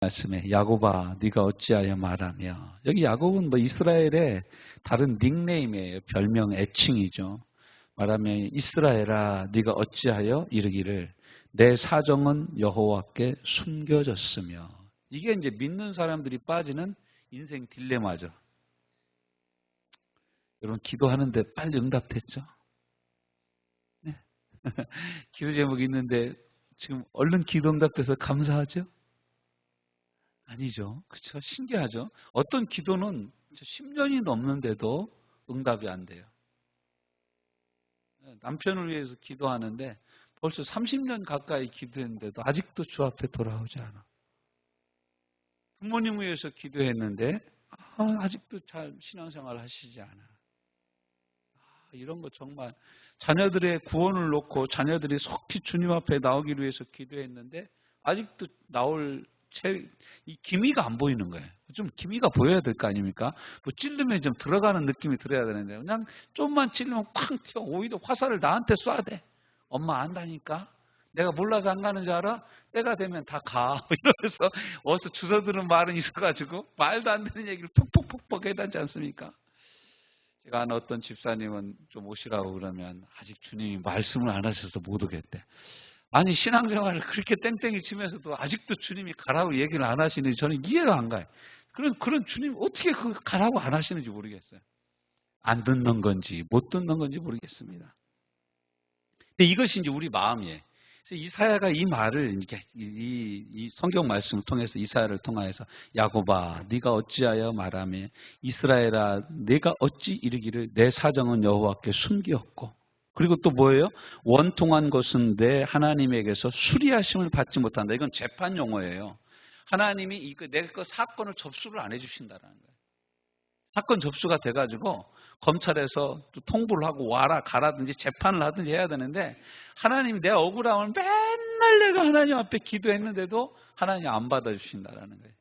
말씀에 야곱아 네가 어찌하여 말하며, 여기 야곱은 뭐 이스라엘의 다른 닉네임이에요. 별명, 애칭이죠. 말하면 이스라엘아 네가 어찌하여 이르기를 내 사정은 여호와께 숨겨졌으며. 이게 이제 믿는 사람들이 빠지는 인생 딜레마죠. 여러분 기도하는데 빨리 응답됐죠? 네. 기도 제목이 있는데 지금 얼른 기도 응답돼서 감사하죠? 아니죠. 그렇죠? 신기하죠? 어떤 기도는 10년이 넘는데도 응답이 안 돼요. 남편을 위해서 기도하는데 벌써 30년 가까이 기도했는데도 아직도 주 앞에 돌아오지 않아. 부모님을 위해서 기도했는데 아직도 잘 신앙생활 하시지 않아. 이런 거 정말 자녀들의 구원을 놓고 자녀들이 속히 주님 앞에 나오기 위해서 기도했는데 아직도 나올 이 기미가 안 보이는 거예요. 좀 기미가 보여야 될 거 아닙니까? 뭐 찔르면 좀 들어가는 느낌이 들어야 되는데 그냥 좀만 찔르면 쾅 튀어. 오히려 화살을 나한테 쏴야 돼. 엄마 안다니까? 내가 몰라서 안 가는 줄 알아? 때가 되면 다 가. 이러면서 어디서 주워 들은 말은 있어가지고 말도 안 되는 얘기를 퍽퍽퍽퍽 해다지 않습니까? 제가 아는 어떤 집사님은 좀 오시라고 그러면 아직 주님이 말씀을 안 하셔서 못 오겠대. 아니 신앙생활을 그렇게 땡땡이 치면서도 아직도 주님이 가라고 얘기를 안 하시는지 저는 이해가 안 가요. 그런 주님 어떻게 그 가라고 안 하시는지 모르겠어요. 안 듣는 건지 못 듣는 건지 모르겠습니다. 근데 이것이 이제 우리 마음이에요. 그래서 이사야가 이 말을 이렇게 이 성경 말씀을 통해서 이사야를 통하여서 야곱아 네가 어찌하여 말하며 이스라엘아 네가 어찌 이르기를 내 사정은 여호와께 숨기었고, 그리고 또 뭐예요? 원통한 것은 내 하나님에게서 수리하심을 받지 못한다. 이건 재판 용어예요. 하나님이 내 거 사건을 접수를 안 해주신다라는 거예요. 사건 접수가 돼가지고 검찰에서 또 통보를 하고 와라 가라든지 재판을 하든지 해야 되는데 하나님이 내 억울함을 맨날 내가 하나님 앞에 기도했는데도 하나님 안 받아주신다라는 거예요.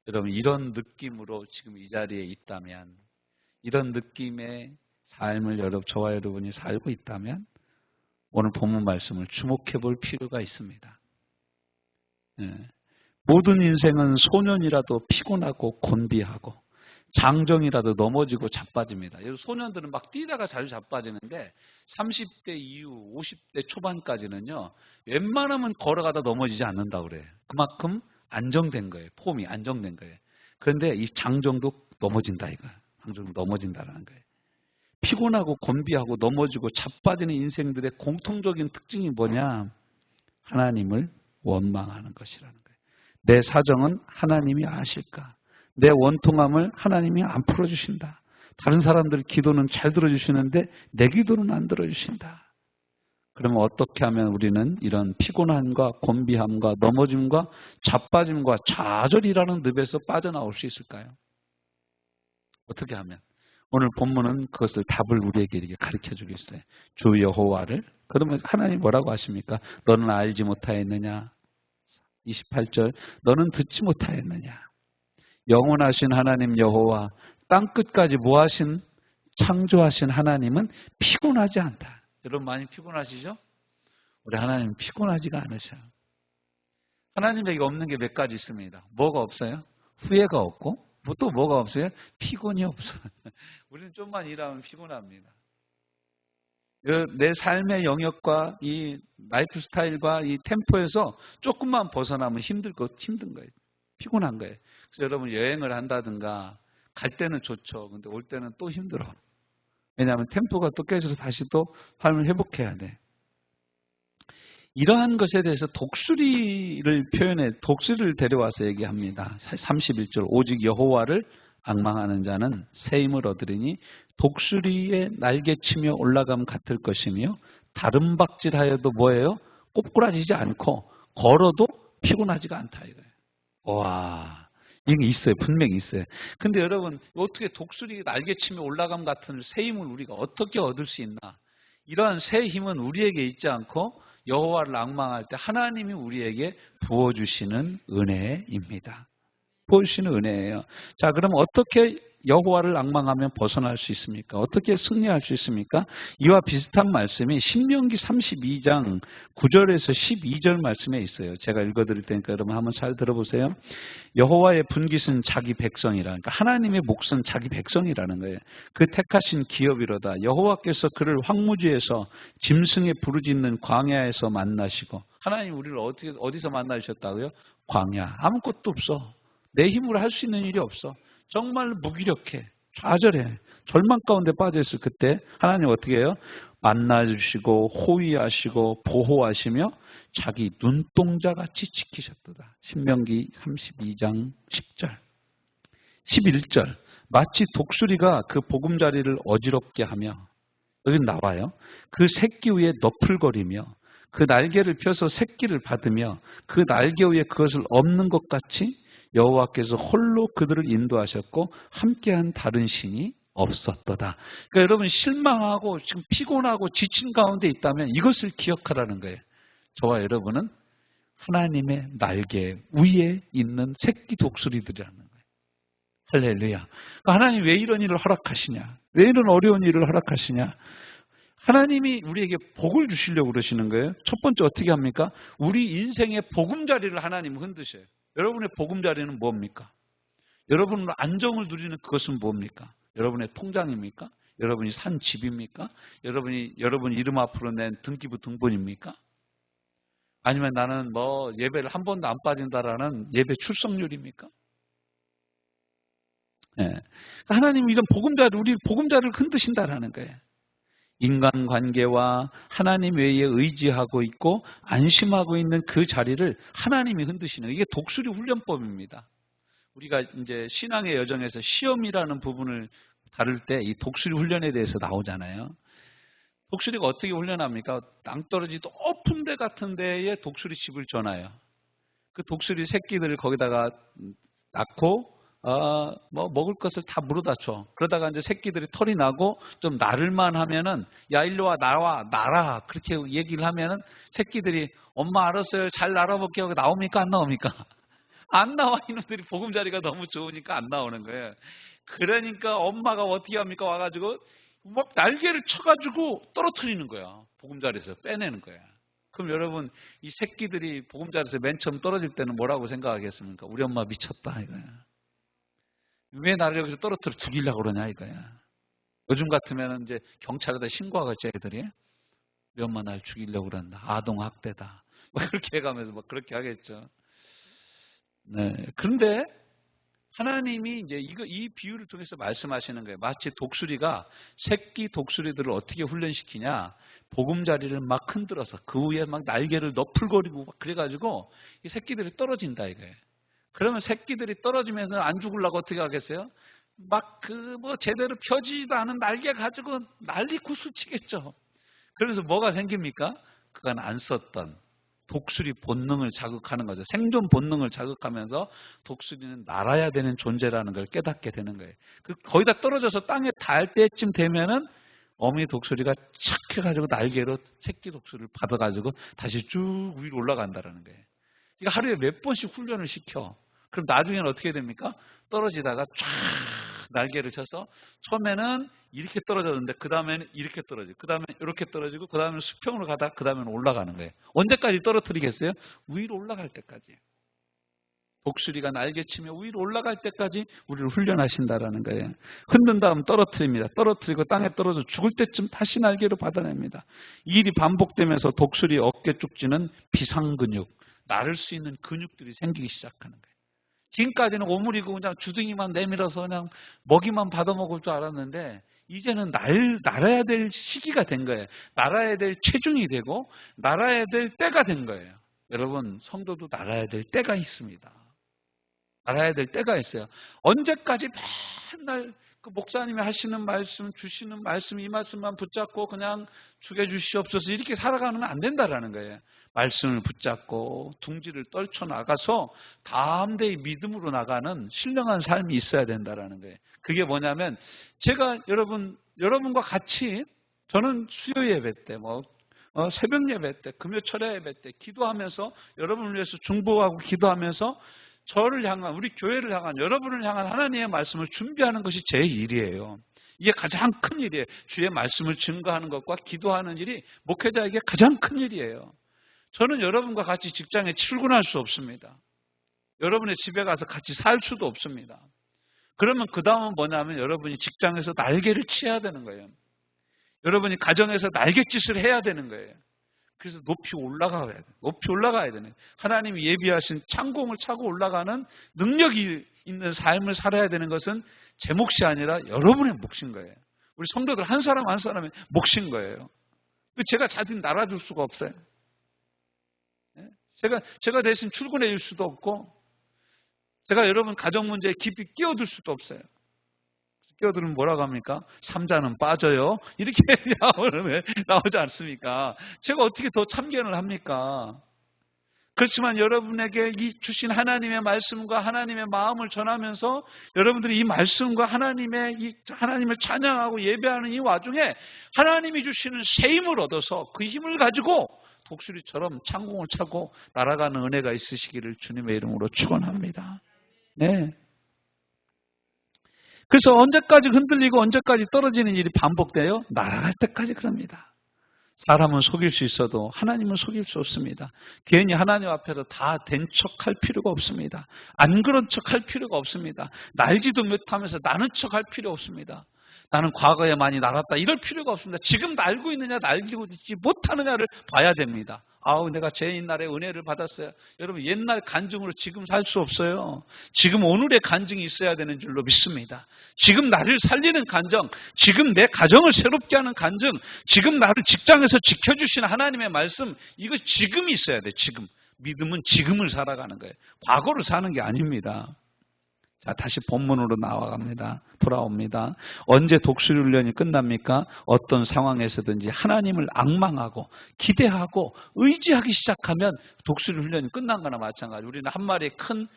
여러분 이런 느낌으로 지금 이 자리에 있다면, 이런 느낌의 삶을 저와 여러분이 살고 있다면 오늘 본문 말씀을 주목해 볼 필요가 있습니다. 모든 인생은 소년이라도 피곤하고 곤비하고 장정이라도 넘어지고 자빠집니다. 소년들은 막 뛰다가 잘 자빠지는데 30대 이후 50대 초반까지는요. 웬만하면 걸어가다 넘어지지 않는다고 그래요. 그만큼 안정된 거예요. 폼이 안정된 거예요. 그런데 이 장정도 넘어진다 이거예요. 장정도 넘어진다라는 거예요. 피곤하고 곤비하고 넘어지고 자빠지는 인생들의 공통적인 특징이 뭐냐? 하나님을 원망하는 것이라는 거예요. 내 사정은 하나님이 아실까? 내 원통함을 하나님이 안 풀어주신다. 다른 사람들 기도는 잘 들어주시는데 내 기도는 안 들어주신다. 그러면 어떻게 하면 우리는 이런 피곤함과 곤비함과 넘어짐과 자빠짐과 좌절이라는 늪에서 빠져나올 수 있을까요? 어떻게 하면? 오늘 본문은 그것을 답을 우리에게 이렇게 가르쳐주고 있어요. 주 여호와를. 그러면 하나님 뭐라고 하십니까? 너는 알지 못하였느냐? 28절 너는 듣지 못하였느냐? 영원하신 하나님 여호와 땅끝까지 모하신 창조하신 하나님은 피곤하지 않다. 여러분 많이 피곤하시죠? 우리 하나님은 피곤하지가 않으셔요. 하나님에게 없는 게 몇 가지 있습니다. 뭐가 없어요? 후회가 없고 또 뭐가 없어요? 피곤이 없어요. 우리는 좀만 일하면 피곤합니다. 내 삶의 영역과 이 라이프 스타일과 이 템포에서 조금만 벗어나면 힘든 거예요. 피곤한 거예요. 그래서 여러분 여행을 한다든가 갈 때는 좋죠. 근데 올 때는 또 힘들어. 왜냐하면 템포가 또 깨져서 다시 또 삶을 회복해야 돼. 이러한 것에 대해서 독수리를 데려와서 얘기합니다. 31절 오직 여호와를 앙망하는 자는 새 힘을 얻으리니 독수리의 날개치며 올라감 같을 것이며 다른 박질하여도 뭐예요? 꼬꾸라지지 않고 걸어도 피곤하지가 않다 이거예요. 와, 이게 있어요. 분명히 있어요. 근데 여러분 어떻게 독수리 날개치며 올라감 같은 새 힘을 우리가 어떻게 얻을 수 있나? 이러한 새 힘은 우리에게 있지 않고 여호와를 앙망할 때 하나님이 우리에게 부어주시는 은혜입니다. 부어주시는 은혜예요. 자, 그럼 어떻게 여호와를 앙망하면 벗어날 수 있습니까? 어떻게 승리할 수 있습니까? 이와 비슷한 말씀이 신명기 32장 9절에서 12절 말씀에 있어요. 제가 읽어드릴 테니까 여러분 한번 잘 들어보세요. 여호와의 분깃은 자기 백성이라. 그러니까 하나님의 몫은 자기 백성이라는 거예요. 그 택하신 기업이로다. 여호와께서 그를 황무지에서 짐승의 부르짖는 광야에서 만나시고. 하나님 우리를 어디서 만나셨다고요? 광야. 아무것도 없어. 내 힘으로 할 수 있는 일이 없어. 정말 무기력해. 좌절해. 절망 가운데 빠져있을 그때 하나님 어떻게 해요? 만나주시고 호위하시고 보호하시며 자기 눈동자같이 지키셨도다. 신명기 32장 10절 11절 마치 독수리가 그 보금자리를 어지럽게 하며 여기 나와요. 그 새끼 위에 너풀거리며 그 날개를 펴서 새끼를 받으며 그 날개 위에 그것을 엎는 것 같이 여호와께서 홀로 그들을 인도하셨고 함께한 다른 신이 없었도다. 그러니까 여러분 실망하고 지금 피곤하고 지친 가운데 있다면 이것을 기억하라는 거예요. 저와 여러분은 하나님의 날개 위에 있는 새끼 독수리들이라는 거예요. 할렐루야. 그러니까 하나님 왜 이런 일을 허락하시냐? 왜 이런 어려운 일을 허락하시냐? 하나님이 우리에게 복을 주시려고 그러시는 거예요. 첫 번째 어떻게 합니까? 우리 인생의 보금자리를 하나님 흔드셔요. 여러분의 보금자리는 뭡니까? 여러분은 안정을 누리는 그것은 뭡니까? 여러분의 통장입니까? 여러분이 산 집입니까? 여러분 이름 앞으로 낸 등기부 등본입니까? 아니면 나는 예배를 한 번도 안 빠진다라는 예배 출석률입니까? 네. 하나님 이런 우리 보금자리를 흔드신다라는 거예요. 인간관계와 하나님 외에 의지하고 있고 안심하고 있는 그 자리를 하나님이 흔드시는 이게 독수리 훈련법입니다. 우리가 이제 신앙의 여정에서 시험이라는 부분을 다룰 때 이 독수리 훈련에 대해서 나오잖아요. 독수리가 어떻게 훈련합니까? 낭떠러지 높은 데 같은 데에 독수리 집을 전화요. 그 독수리 새끼들을 거기다가 낳고 먹을 것을 다 물어다 줘. 그러다가 이제 새끼들이 털이 나고 좀 나를만 하면은 야 일로 와 날아 그렇게 얘기를 하면은 새끼들이 엄마 알았어요 잘 날아볼게 하고 나옵니까 안 나옵니까? 안 나와. 이놈들이 보금자리가 너무 좋으니까 안 나오는 거예요. 그러니까 엄마가 어떻게 합니까? 와가지고 막 날개를 쳐가지고 떨어뜨리는 거야. 보금자리에서 빼내는 거야. 그럼 여러분 이 새끼들이 보금자리에서 맨 처음 떨어질 때는 뭐라고 생각하겠습니까? 우리 엄마 미쳤다 이거야. 왜 나를 여기서 떨어뜨려 죽이려고 그러냐 이거야. 요즘 같으면 이제 경찰에다 신고하겠죠 애들이. 우리 엄마 날 죽이려고 그런다. 아동학대다. 막 그렇게 해가면서 막 그렇게 하겠죠. 네. 그런데 하나님이 이제 이 비유를 통해서 말씀하시는 거예요. 마치 독수리가 새끼 독수리들을 어떻게 훈련시키냐. 보금자리를 막 흔들어서 그 위에 막 날개를 너풀거리고 막 그래가지고 이 새끼들이 떨어진다 이거예요. 그러면 새끼들이 떨어지면서 안 죽으려고 어떻게 하겠어요? 막 제대로 펴지도 않은 날개 가지고 난리 구슬치겠죠. 그래서 뭐가 생깁니까? 그간 안 썼던 독수리 본능을 자극하는 거죠. 생존 본능을 자극하면서 독수리는 날아야 되는 존재라는 걸 깨닫게 되는 거예요. 거의 다 떨어져서 땅에 닿을 때쯤 되면은 어미 독수리가 착 해가지고 날개로 새끼 독수리를 받아가지고 다시 쭉 위로 올라간다는 거예요. 이거 하루에 몇 번씩 훈련을 시켜. 그럼 나중에는 어떻게 됩니까? 떨어지다가 쫙 날개를 쳐서 처음에는 이렇게 떨어졌는데 그 다음에는 이렇게 떨어지고 그 다음에 이렇게 떨어지고 그 다음에 수평으로 가다가 그 다음에는 올라가는 거예요. 언제까지 떨어뜨리겠어요? 위로 올라갈 때까지. 독수리가 날개치며 위로 올라갈 때까지 우리를 훈련하신다라는 거예요. 흔든 다음 떨어뜨립니다. 떨어뜨리고 땅에 떨어져 죽을 때쯤 다시 날개로 받아냅니다. 이 일이 반복되면서 독수리 어깨 쪽지는 비상근육, 나를 수 있는 근육들이 생기기 시작하는 거예요. 지금까지는 오므리고 그냥 주둥이만 내밀어서 그냥 먹이만 받아먹을 줄 알았는데 이제는 날아야 될 시기가 된 거예요. 날아야 될 체중이 되고 날아야 될 때가 된 거예요. 여러분 성도도 날아야 될 때가 있습니다. 날아야 될 때가 있어요. 언제까지 맨날 그 목사님이 하시는 말씀, 주시는 말씀, 이 말씀만 붙잡고 그냥 죽여주시옵소서 이렇게 살아가면 안 된다라는 거예요. 말씀을 붙잡고 둥지를 떨쳐나가서 담대히 믿음으로 나가는 신령한 삶이 있어야 된다라는 거예요. 그게 뭐냐면 제가 여러분과 같이 저는 수요 예배 때 새벽 예배 때 금요 철야 예배 때 기도하면서 여러분을 위해서 중보하고 기도하면서 저를 향한, 우리 교회를 향한, 여러분을 향한 하나님의 말씀을 준비하는 것이 제 일이에요. 이게 가장 큰 일이에요. 주의 말씀을 증거하는 것과 기도하는 일이 목회자에게 가장 큰 일이에요. 저는 여러분과 같이 직장에 출근할 수 없습니다. 여러분의 집에 가서 같이 살 수도 없습니다. 그러면 그 다음은 뭐냐면 여러분이 직장에서 날개를 치야 되는 거예요. 여러분이 가정에서 날갯짓을 해야 되는 거예요. 그래서 높이 올라가야 돼요. 높이 올라가야 되는 거예요. 하나님이 예비하신 창공을 차고 올라가는 능력이 있는 삶을 살아야 되는 것은 제 몫이 아니라 여러분의 몫인 거예요. 우리 성도들 한 사람 한 사람의 몫인 거예요. 제가 자진 날아줄 수가 없어요. 제가 대신 출근해 줄 수도 없고, 제가 여러분 가정 문제에 깊이 끼어들 수도 없어요. 끼어들면 뭐라고 합니까? 삼자는 빠져요. 이렇게 나오지 않습니까? 제가 어떻게 더 참견을 합니까? 그렇지만 여러분에게 이 주신 하나님의 말씀과 하나님의 마음을 전하면서 여러분들이 이 말씀과 하나님을 찬양하고 예배하는 이 와중에 하나님이 주시는 새 힘을 얻어서 그 힘을 가지고 독수리처럼 창공을 차고 날아가는 은혜가 있으시기를 주님의 이름으로 축원합니다. 네. 그래서 언제까지 흔들리고 언제까지 떨어지는 일이 반복돼요? 날아갈 때까지 그럽니다. 사람은 속일 수 있어도 하나님은 속일 수 없습니다. 괜히 하나님 앞에서 다 된 척할 필요가 없습니다. 안 그런 척할 필요가 없습니다. 날지도 못하면서 나는 척할 필요 없습니다. 나는 과거에 많이 날았다 이럴 필요가 없습니다. 지금 날고 있느냐 날고 있지 못하느냐를 봐야 됩니다. 아우 내가 제 옛날에 은혜를 받았어요. 여러분 옛날 간증으로 지금 살 수 없어요. 지금 오늘의 간증이 있어야 되는 줄로 믿습니다. 지금 나를 살리는 간증, 지금 내 가정을 새롭게 하는 간증, 지금 나를 직장에서 지켜주시는 하나님의 말씀, 이거 지금이 있어야 돼. 지금. 믿음은 지금을 살아가는 거예요. 과거를 사는 게 아닙니다. 자, 다시 본문으로 돌아옵니다. 언제 독수리 훈련이 끝납니까? 어떤 상황에서든지 하나님을 앙망하고 기대하고 의지하기 시작하면 독수리 훈련이 끝난 거나 마찬가지. 우리는 한 마리의 큰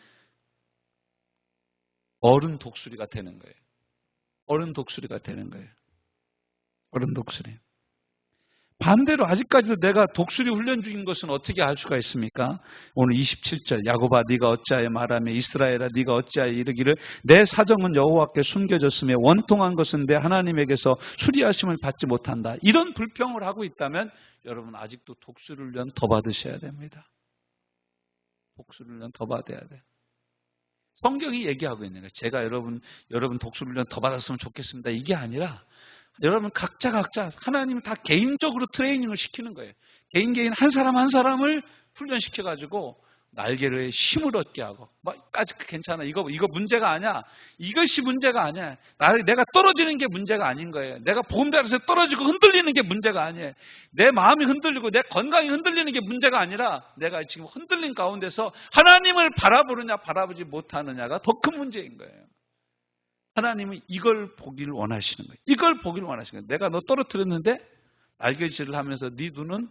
어른 독수리가 되는 거예요. 어른 독수리가 되는 거예요. 어른 독수리. 반대로 아직까지도 내가 독수리 훈련 중인 것은 어떻게 알 수가 있습니까? 오늘 27절 야곱아 네가 어찌하여 말하며 이스라엘아 네가 어찌하여 이르기를 내 사정은 여호와께 숨겨졌으며 원통한 것은 내 하나님에게서 수리하심을 받지 못한다. 이런 불평을 하고 있다면 여러분 아직도 독수리 훈련 더 받으셔야 됩니다. 독수리 훈련 더 받아야 돼요. 성경이 얘기하고 있는 거예요. 제가 여러분 독수리 훈련 더 받았으면 좋겠습니다. 이게 아니라 여러분 각자 하나님은 다 개인적으로 트레이닝을 시키는 거예요. 개인 한 사람 한 사람을 훈련시켜가지고 날개를 힘을 얻게 하고 까지 괜찮아. 이거 문제가 아니야. 이것이 문제가 아니야. 내가 떨어지는 게 문제가 아닌 거예요. 내가 보험자리에서 떨어지고 흔들리는 게 문제가 아니에요. 내 마음이 흔들리고 내 건강이 흔들리는 게 문제가 아니라 내가 지금 흔들린 가운데서 하나님을 바라보느냐 바라보지 못하느냐가 더 큰 문제인 거예요. 하나님은 이걸 보기를 원하시는 거예요. 이걸 보기를 원하시는 거예요. 내가 너 떨어뜨렸는데 날개질을 하면서 네 눈은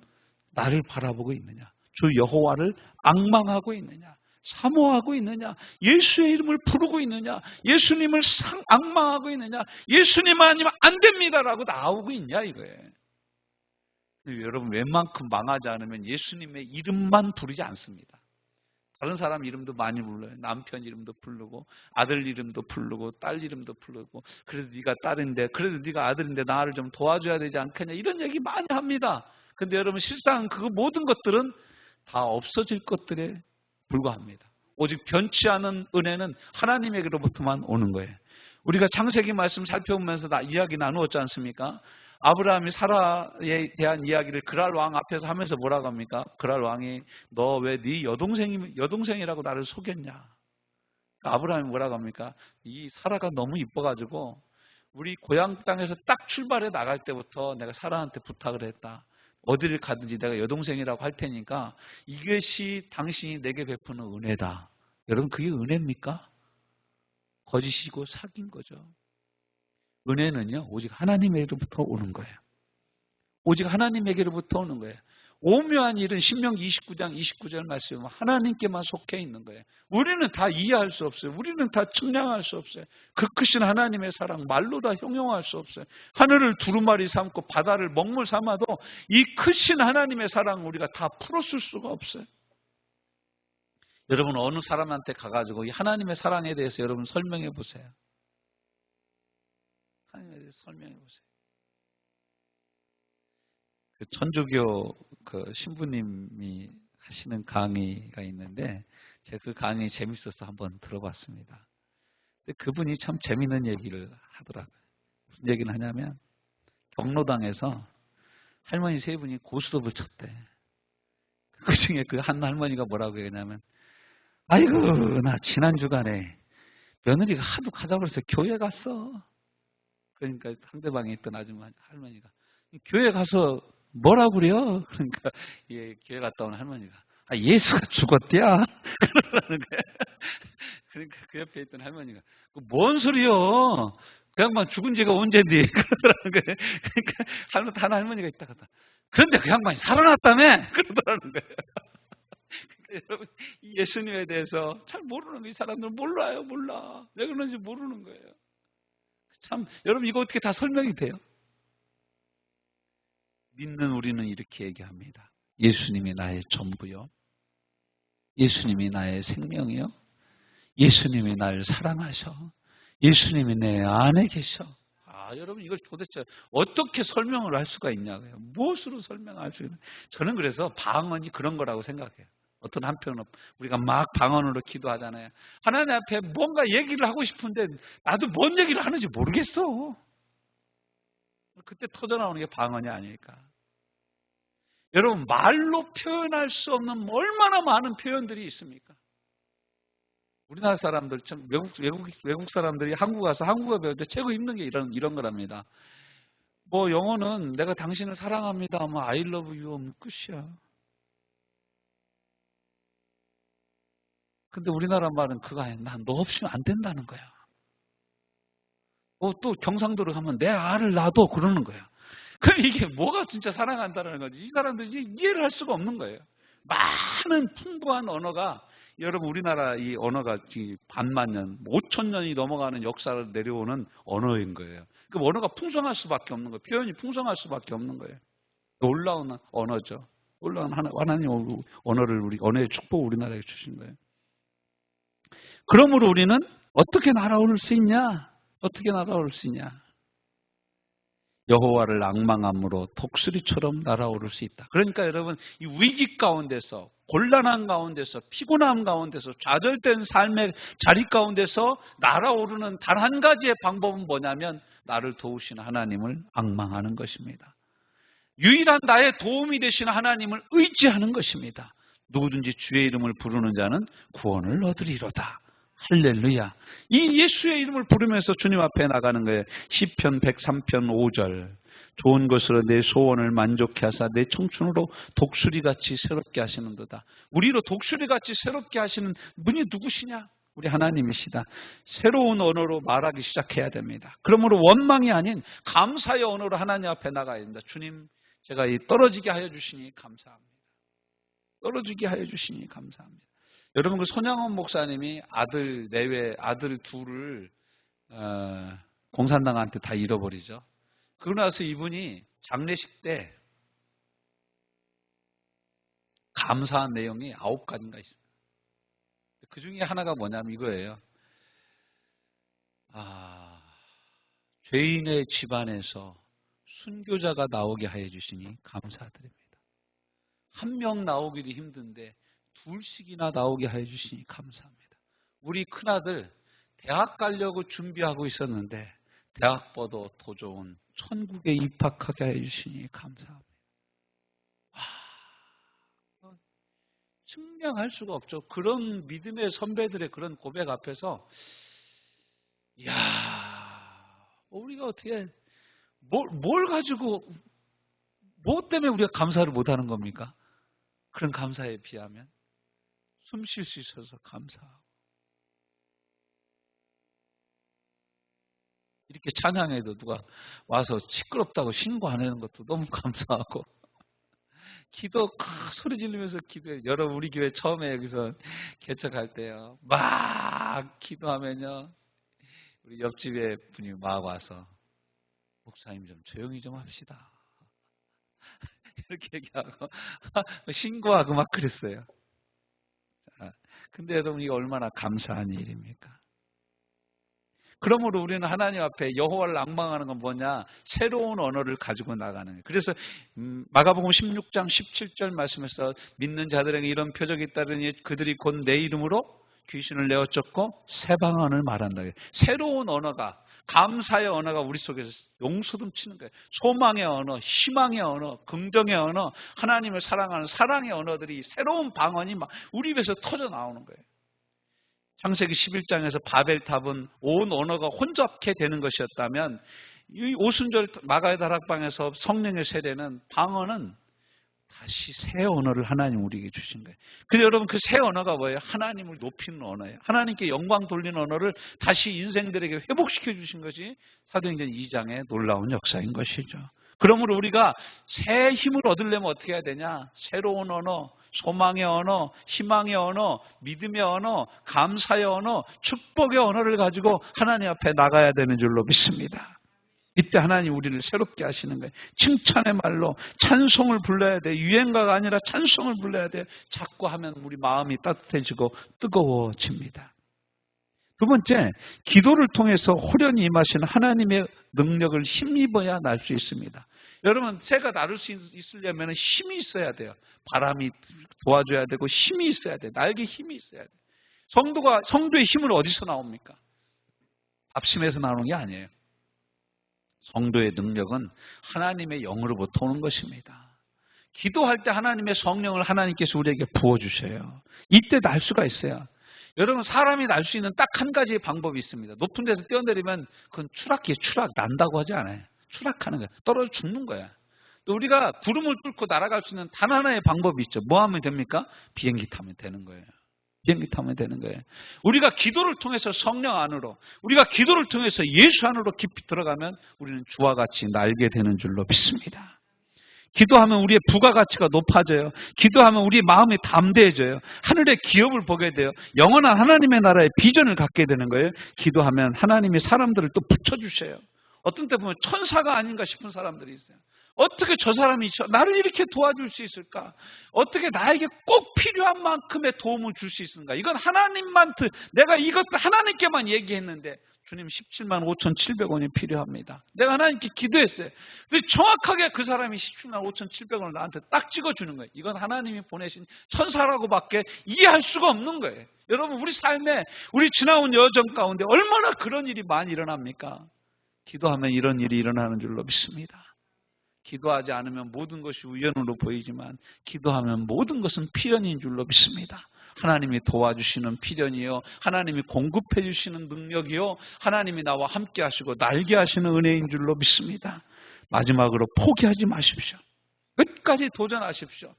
나를 바라보고 있느냐? 주 여호와를 앙망하고 있느냐? 사모하고 있느냐? 예수의 이름을 부르고 있느냐? 예수님을 앙망하고 있느냐? 예수님 아니면 안 됩니다라고 나오고 있냐 이거예요. 여러분 웬만큼 망하지 않으면 예수님의 이름만 부르지 않습니다. 다른 사람 이름도 많이 불러요. 남편 이름도 부르고 아들 이름도 부르고 딸 이름도 부르고 그래도 네가 딸인데 그래도 네가 아들인데 나를 좀 도와줘야 되지 않겠냐 이런 얘기 많이 합니다. 근데 여러분 실상 그 모든 것들은 다 없어질 것들에 불과합니다. 오직 변치 않은 은혜는 하나님에게로부터만 오는 거예요. 우리가 창세기 말씀 살펴보면서 다 이야기 나누었지 않습니까? 아브라함이 사라에 대한 이야기를 그랄 왕 앞에서 하면서 뭐라고 합니까? 그랄 왕이 너 왜 네 여동생이라고 나를 속였냐? 아브라함이 뭐라고 합니까? 이 사라가 너무 이뻐가지고 우리 고향 땅에서 딱 출발해 나갈 때부터 내가 사라한테 부탁을 했다. 어디를 가든지 내가 여동생이라고 할 테니까 이것이 당신이 내게 베푸는 은혜다. 여러분 그게 은혜입니까? 거짓이고 사기인 거죠. 은혜는요, 오직 하나님에게로부터 오는 거예요. 오직 하나님에게로부터 오는 거예요. 오묘한 일은 신명기 29장 29절 말씀 하나님께만 속해 있는 거예요. 우리는 다 이해할 수 없어요. 우리는 다 측량할 수 없어요. 그 크신 하나님의 사랑 말로 다 형용할 수 없어요. 하늘을 두루마리 삼고 바다를 먹물 삼아도 이 크신 하나님의 사랑 우리가 다 풀었을 수가 없어요. 여러분 어느 사람한테 가가지고 이 하나님의 사랑에 대해서 여러분 설명해 보세요. 하나님에 대해서 설명해 보세요. 그 천주교 그 신부님이 하시는 강의가 있는데 제가 그 강의 재밌어서 한번 들어봤습니다. 근데 그분이 참 재밌는 얘기를 하더라고요. 무슨 얘기를 하냐면 경로당에서 할머니 세 분이 고스톱을 쳤대. 그 중에 그 한 할머니가 뭐라고 얘기하냐면 아이고 나 지난 주간에 며느리가 하도 가자고 그래서 교회 갔어. 그러니까 상대방에 있던 아줌마 할머니가 교회 가서 뭐라고 그래요? 그러니까 예, 교회 갔다 온 할머니가 예수가 죽었대야. 그러라는 거야. 그러니까 그 옆에 있던 할머니가 뭔 소리요? 그 양반 죽은 지가 언젠데 그러더라는 거예요. 그러니까 한 할머니가 있다가 그런데 그 양반이 살아났다며 그러더라는 거예요. 그러니까 여러분 이 예수님에 대해서 잘 모르는 거예요. 이 사람들은 몰라요. 몰라. 왜 그런지 모르는 거예요. 참 여러분 이거 어떻게 다 설명이 돼요? 믿는 우리는 이렇게 얘기합니다. 예수님이 나의 전부요. 예수님이 나의 생명이요. 예수님이 나를 사랑하셔. 예수님이 내 안에 계셔. 여러분 이걸 도대체 어떻게 설명을 할 수가 있냐고요. 무엇으로 설명할 수 있냐. 저는 그래서 방언이 그런 거라고 생각해요. 어떤 한편으로 우리가 막 방언으로 기도하잖아요. 하나님 앞에 뭔가 얘기를 하고 싶은데 나도 뭔 얘기를 하는지 모르겠어. 그때 터져나오는 게 방언이 아닐까. 여러분 말로 표현할 수 없는 얼마나 많은 표현들이 있습니까? 우리나라 사람들, 참 외국 사람들이 한국 가서 한국어 배울 때 최고 힘든 게 이런 거랍니다. 뭐 영어는 내가 당신을 사랑합니다. 뭐 I love you 하면 끝이야. 근데 우리나라 말은 그거 아니야. 난 너 없이는 안 된다는 거야. 또 경상도로 가면 내 알을 놔둬 그러는 거야. 그럼 이게 뭐가 진짜 사랑한다는 거지? 이 사람들이 이해를 할 수가 없는 거예요. 많은 풍부한 언어가 여러분 우리나라 이 언어가 반만 년, 5천 년이 넘어가는 역사를 내려오는 언어인 거예요. 그럼 언어가 풍성할 수밖에 없는 거예요. 표현이 풍성할 수밖에 없는 거예요. 놀라운 언어죠. 놀라운 하나님 언어를 언어의 축복을 우리나라에 주신 거예요. 그러므로 우리는 어떻게 날아올 수 있냐? 어떻게 날아올 수 있냐? 여호와를 앙망함으로 독수리처럼 날아오를 수 있다. 그러니까 여러분 이 위기 가운데서 곤란한 가운데서 피곤함 가운데서 좌절된 삶의 자리 가운데서 날아오르는 단 한 가지의 방법은 뭐냐면 나를 도우시는 하나님을 앙망하는 것입니다. 유일한 나의 도움이 되시는 하나님을 의지하는 것입니다. 누구든지 주의 이름을 부르는 자는 구원을 얻으리로다. 할렐루야. 이 예수의 이름을 부르면서 주님 앞에 나가는 거예요. 시편 103편 5절. 좋은 것으로 내 소원을 만족케 하사 내 청춘으로 독수리같이 새롭게 하시는도다. 우리로 독수리같이 새롭게 하시는 분이 누구시냐? 우리 하나님이시다. 새로운 언어로 말하기 시작해야 됩니다. 그러므로 원망이 아닌 감사의 언어로 하나님 앞에 나가야 됩니다. 주님, 제가 이 떨어지게 하여 주시니 감사합니다. 떨어지게 하여 주시니 감사합니다. 여러분 그 손양원 목사님이 아들 둘을 공산당한테 다 잃어버리죠. 그러고 나서 이분이 장례식 때 감사한 내용이 9가지인가 있어요. 그 중에 하나가 뭐냐면 이거예요. 죄인의 집안에서 순교자가 나오게 하여 주시니 감사드립니다. 한 명 나오기도 힘든데 둘씩이나 나오게 하여 주시니 감사합니다. 우리 큰아들 대학 가려고 준비하고 있었는데 대학보다 더 좋은 천국에 입학하게 해 주시니 감사합니다. 증명할 수가 없죠. 그런 믿음의 선배들의 그런 고백 앞에서 우리가 어떻게 뭘 가지고 뭐 때문에 우리가 감사를 못하는 겁니까? 그런 감사에 비하면 숨 쉴 수 있어서 감사하고 이렇게 찬양해도 누가 와서 시끄럽다고 신고 안 하는 것도 너무 감사하고 기도 소리 지르면서 기도해. 여러분 우리 교회 처음에 여기서 개척할 때요 막 기도하면요 우리 옆집에 분이 막 와서 목사님 좀 조용히 좀 합시다 이렇게 얘기하고 신고하고 막 그랬어요. 근데 여러분 이게 얼마나 감사한 일입니까? 그러므로 우리는 하나님 앞에 여호와를 앙망하는 건 뭐냐? 새로운 언어를 가지고 나가는 거예요. 그래서 마가복음 16장 17절 말씀에서 믿는 자들에게 이런 표적이 있다더니 그들이 곧 내 이름으로 귀신을 내어 쫓고 새 방언을 말한다. 새로운 언어가, 감사의 언어가 우리 속에서 용수듬치는 거예요. 소망의 언어, 희망의 언어, 긍정의 언어, 하나님을 사랑하는 사랑의 언어들이 새로운 방언이 막 우리 입에서 터져 나오는 거예요. 창세기 11장에서 바벨탑은 온 언어가 혼잡케 되는 것이었다면 이 오순절 마가의 다락방에서 성령의 세례는 방언은 다시 새 언어를 하나님 우리에게 주신 거예요. 그래서 여러분 그 새 언어가 뭐예요? 하나님을 높이는 언어예요. 하나님께 영광 돌리는 언어를 다시 인생들에게 회복시켜 주신 것이 사도행전 2장의 놀라운 역사인 것이죠. 그러므로 우리가 새 힘을 얻으려면 어떻게 해야 되냐? 새로운 언어, 소망의 언어, 희망의 언어, 믿음의 언어, 감사의 언어, 축복의 언어를 가지고 하나님 앞에 나가야 되는 줄로 믿습니다. 이때 하나님 우리를 새롭게 하시는 거예요. 칭찬의 말로 찬송을 불러야 돼. 유행가가 아니라 찬송을 불러야 돼. 자꾸 하면 우리 마음이 따뜻해지고 뜨거워집니다. 두 번째, 기도를 통해서 호련히 임하시는 하나님의 능력을 힘입어야 날 수 있습니다. 여러분, 새가 나를 수 있으려면 힘이 있어야 돼요. 바람이 도와줘야 되고 힘이 있어야 돼요. 날개 힘이 있어야 돼요. 성도의 힘은 어디서 나옵니까? 밥심에서 나오는 게 아니에요. 성도의 능력은 하나님의 영으로부터 오는 것입니다. 기도할 때 하나님의 성령을 하나님께서 우리에게 부어주셔요. 이때 날 수가 있어요. 여러분, 사람이 날 수 있는 딱 한 가지의 방법이 있습니다. 높은 데서 뛰어내리면 그건 추락이에요. 추락, 난다고 하지 않아요. 추락하는 거예요. 떨어져 죽는 거야. 또 우리가 구름을 뚫고 날아갈 수 있는 단 하나의 방법이 있죠. 뭐 하면 됩니까? 비행기 타면 되는 거예요. 비행기 타면 되는 거예요. 우리가 기도를 통해서 성령 안으로, 우리가 기도를 통해서 예수 안으로 깊이 들어가면 우리는 주와 같이 날게 되는 줄로 믿습니다. 기도하면 우리의 부가가치가 높아져요. 기도하면 우리의 마음이 담대해져요. 하늘의 기업을 보게 돼요. 영원한 하나님의 나라의 비전을 갖게 되는 거예요. 기도하면 하나님이 사람들을 또 붙여주셔요. 어떤 때 보면 천사가 아닌가 싶은 사람들이 있어요. 어떻게 저 사람이 나를 이렇게 도와줄 수 있을까? 어떻게 나에게 꼭 필요한 만큼의 도움을 줄 수 있을까? 이건 하나님만, 내가 이것도 하나님께만 얘기했는데 주님 17만 5,700원이 필요합니다. 내가 하나님께 기도했어요. 근데 정확하게 그 사람이 17만 5,700원을 나한테 딱 찍어주는 거예요. 이건 하나님이 보내신 천사라고밖에 이해할 수가 없는 거예요. 여러분, 우리 삶에, 우리 지나온 여정 가운데 얼마나 그런 일이 많이 일어납니까? 기도하면 이런 일이 일어나는 줄로 믿습니다. 기도하지 않으면 모든 것이 우연으로 보이지만 기도하면 모든 것은 필연인 줄로 믿습니다. 하나님이 도와주시는 필연이요, 하나님이 공급해 주시는 능력이요, 하나님이 나와 함께 하시고 날게 하시는 은혜인 줄로 믿습니다. 마지막으로 포기하지 마십시오. 끝까지 도전하십시오.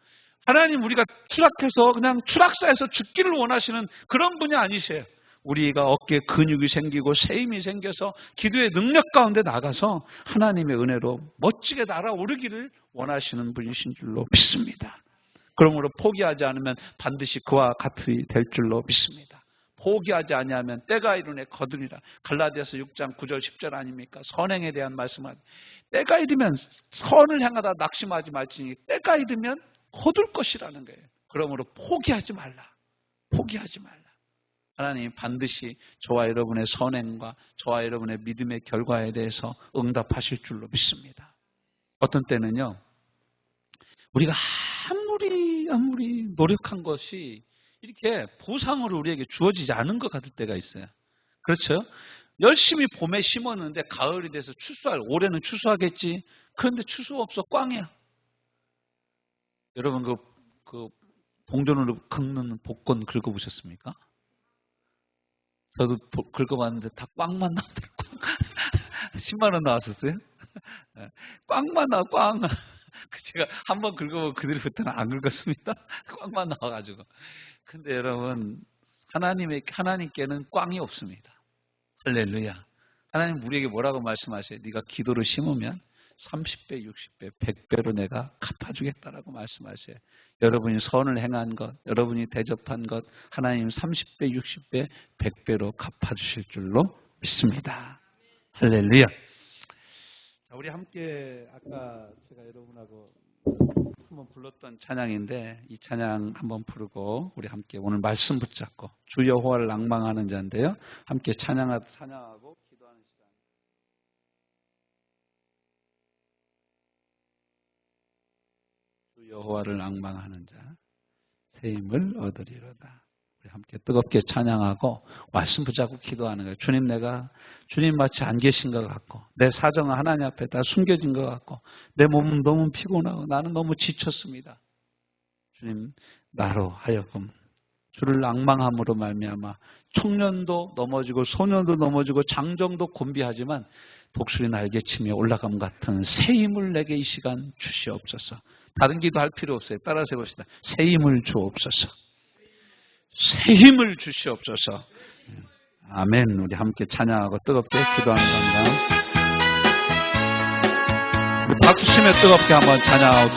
하나님, 우리가 추락해서 그냥 추락사에서 죽기를 원하시는 그런 분이 아니세요. 우리가 어깨에 근육이 생기고 새 힘이 생겨서 기도의 능력 가운데 나가서 하나님의 은혜로 멋지게 날아오르기를 원하시는 분이신 줄로 믿습니다. 그러므로 포기하지 않으면 반드시 그와 같이 될 줄로 믿습니다. 포기하지 아니하면 때가 이르네 거두리라. 갈라디아서 6장 9절 10절 아닙니까? 선행에 대한 말씀은 때가 이르면 선을 향하다 낙심하지 말지니 때가 이르면 거둘 것이라는 거예요. 그러므로 포기하지 말라. 포기하지 말라. 하나님이 반드시 저와 여러분의 선행과 저와 여러분의 믿음의 결과에 대해서 응답하실 줄로 믿습니다. 어떤 때는요, 우리가 아무리 노력한 것이 이렇게 보상으로 우리에게 주어지지 않은 것 같을 때가 있어요. 그렇죠? 열심히 봄에 심었는데 가을이 돼서 올해는 추수하겠지. 그런데 추수 없어, 꽝이야. 여러분, 그 동전으로 긁는 복권 긁어보셨습니까? 저도 긁어봤는데 다 꽝만 나오더라고요. 10만 원 나왔었어요? 꽝만 나와, 꽝. 제가 한번 긁어보고 그들부터는 안 긁었습니다. 꽝만 나와가지고. 근데 여러분, 하나님께는 꽝이 없습니다. 할렐루야. 하나님 우리에게 뭐라고 말씀하세요? 네가 기도를 심으면 30배, 60배, 100배로 내가 갚아주겠다라고 말씀하세요. 여러분이 선을 행한 것, 여러분이 대접한 것, 하나님 30배, 60배, 100배로 갚아주실 줄로 믿습니다. 할렐루야. 우리 함께 아까 제가 여러분하고 한번 불렀던 찬양인데 이 찬양 한번 부르고 우리 함께 오늘 말씀 붙잡고 주 여호와를 앙망하는 자인데요. 함께 찬양하고 기도하는 시간. 주 여호와를 앙망하는 자 새 힘을 얻으리로다. 우리 함께 뜨겁게 찬양하고 말씀 붙잡고 기도하는 거예요. 주님 마치 안 계신 것 같고 내 사정은 하나님 앞에 다 숨겨진 것 같고 내 몸은 너무 피곤하고 나는 너무 지쳤습니다. 주님 나로 하여금 주를 앙망함으로 말미암아 청년도 넘어지고 소년도 넘어지고 장정도 곤비하지만 독수리 날개치며 올라감 같은 새 힘을 내게 이 시간 주시옵소서. 다른 기도할 필요 없어요. 따라서 해봅시다. 새 힘을 주옵소서. 새 힘을 주시옵소서. 아멘. 우리 함께 찬양하고 뜨겁게 기도하는 겁니다. 박수 치며 뜨겁게 한번 찬양하고